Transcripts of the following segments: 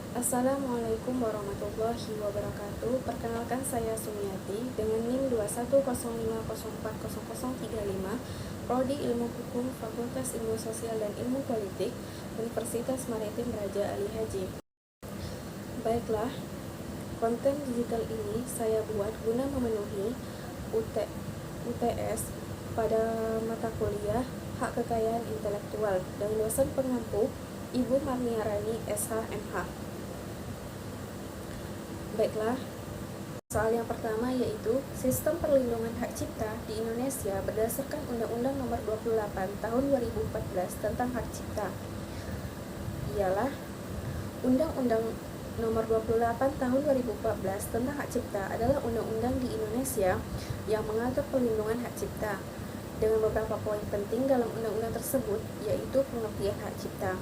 Assalamualaikum warahmatullahi wabarakatuh. Perkenalkan, saya Sumiati dengan NIM 21050400035, Prodi Ilmu Hukum, Fakultas Ilmu Sosial dan Ilmu Politik, Universitas Maritim Raja Ali Haji. Baiklah, konten digital ini saya buat guna memenuhi UTS pada mata kuliah Hak Kekayaan Intelektual dan dosen pengampu Ibu Marniarani SH MH. Baiklah, soal yang pertama yaitu sistem perlindungan hak cipta di Indonesia berdasarkan Undang-Undang Nomor 28 Tahun 2014 tentang hak cipta. Ialah Undang-Undang Nomor 28 Tahun 2014 tentang hak cipta adalah undang-undang di Indonesia yang mengatur perlindungan hak cipta dengan beberapa poin penting dalam undang-undang tersebut, yaitu pengertian hak cipta.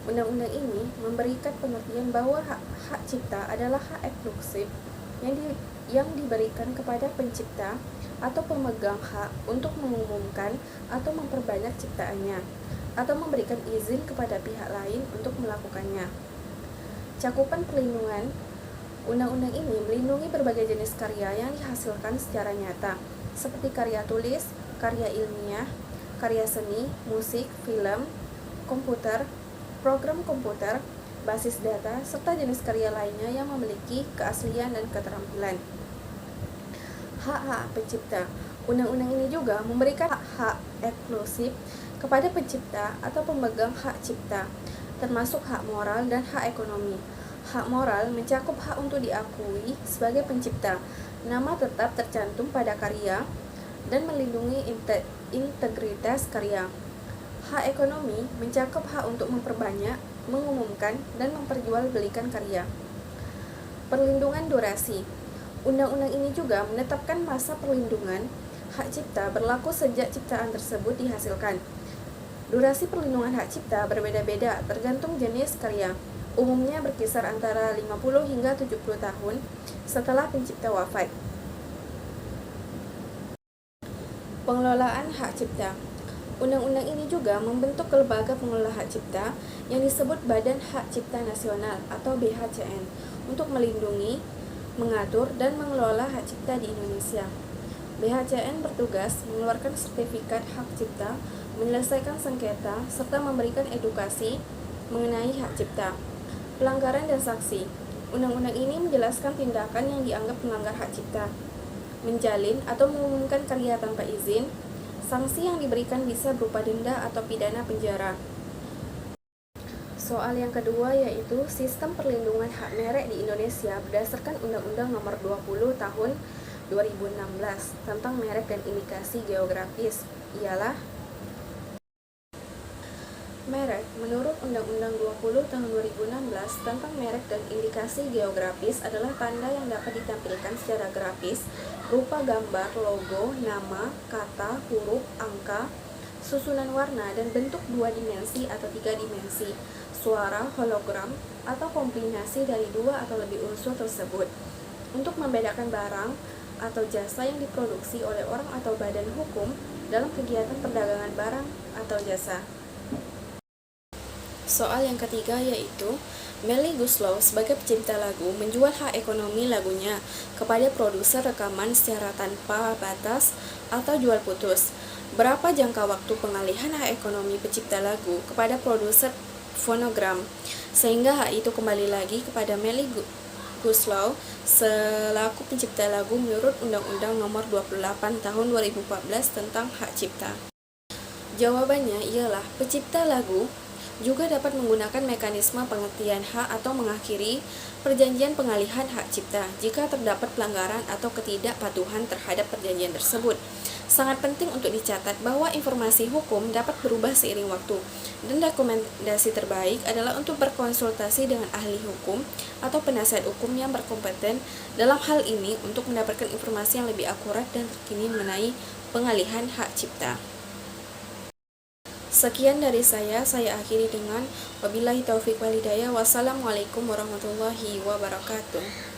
Undang-undang ini memberikan pengertian bahwa hak cipta adalah hak eksklusif yang diberikan kepada pencipta atau pemegang hak untuk mengumumkan atau memperbanyak ciptaannya, atau memberikan izin kepada pihak lain untuk melakukannya. Cakupan perlindungan undang-undang ini melindungi berbagai jenis karya yang dihasilkan secara nyata, seperti karya tulis, karya ilmiah, karya seni, musik, film, komputer, program komputer, basis data, serta jenis karya lainnya yang memiliki keaslian dan keterampilan. Hak-hak pencipta. Undang-undang ini juga memberikan hak-hak eksklusif kepada pencipta atau pemegang hak cipta, termasuk hak moral dan hak ekonomi. Hak moral mencakup hak untuk diakui sebagai pencipta, nama tetap tercantum pada karya, dan melindungi integritas karya. Hak ekonomi mencakup hak untuk memperbanyak, mengumumkan, dan memperjualbelikan karya. Perlindungan durasi. Undang-undang ini juga menetapkan masa perlindungan hak cipta berlaku sejak ciptaan tersebut dihasilkan. Durasi perlindungan hak cipta berbeda-beda tergantung jenis karya. Umumnya berkisar antara 50 hingga 70 tahun setelah pencipta wafat. Pengelolaan hak cipta. Undang-undang ini juga membentuk lembaga pengelola hak cipta yang disebut Badan Hak Cipta Nasional atau BHCN untuk melindungi, mengatur, dan mengelola hak cipta di Indonesia. BHCN bertugas mengeluarkan sertifikat hak cipta, menyelesaikan sengketa, serta memberikan edukasi mengenai hak cipta. Pelanggaran dan sanksi. Undang-undang ini menjelaskan tindakan yang dianggap melanggar hak cipta, menjalin atau mengumumkan karya tanpa izin. Sanksi yang diberikan bisa berupa denda atau pidana penjara. Soal yang kedua yaitu sistem perlindungan hak merek di Indonesia berdasarkan Undang-Undang Nomor 20 Tahun 2016 tentang merek dan indikasi geografis. Ialah merek. Menurut Undang-Undang 20 Tahun 2016 tentang merek dan indikasi geografis adalah tanda yang dapat ditampilkan secara grafis berupa gambar, logo, nama, kata, huruf, angka, susunan warna, dan bentuk 2 dimensi atau 3 dimensi, suara, hologram, atau kombinasi dari 2 atau lebih unsur tersebut untuk membedakan barang atau jasa yang diproduksi oleh orang atau badan hukum dalam kegiatan perdagangan barang atau jasa. Soal yang ketiga yaitu Melly Goeslaw sebagai pencipta lagu menjual hak ekonomi lagunya kepada produser rekaman secara tanpa batas atau jual putus. Berapa jangka waktu pengalihan hak ekonomi pencipta lagu kepada produser fonogram sehingga hak itu kembali lagi kepada Melly Goeslaw selaku pencipta lagu menurut Undang-Undang Nomor 28 Tahun 2014 tentang hak cipta? Jawabannya ialah pencipta lagu juga dapat menggunakan mekanisme pengertian hak atau mengakhiri perjanjian pengalihan hak cipta jika terdapat pelanggaran atau ketidakpatuhan terhadap perjanjian tersebut. Sangat penting untuk dicatat bahwa informasi hukum dapat berubah seiring waktu, dan rekomendasi terbaik adalah untuk berkonsultasi dengan ahli hukum atau penasihat hukum yang berkompeten dalam hal ini untuk mendapatkan informasi yang lebih akurat dan terkini mengenai pengalihan hak cipta. Sekian dari saya akhiri dengan wabillahi taufiq wal hidayah. Wassalamualaikum warahmatullahi wabarakatuh.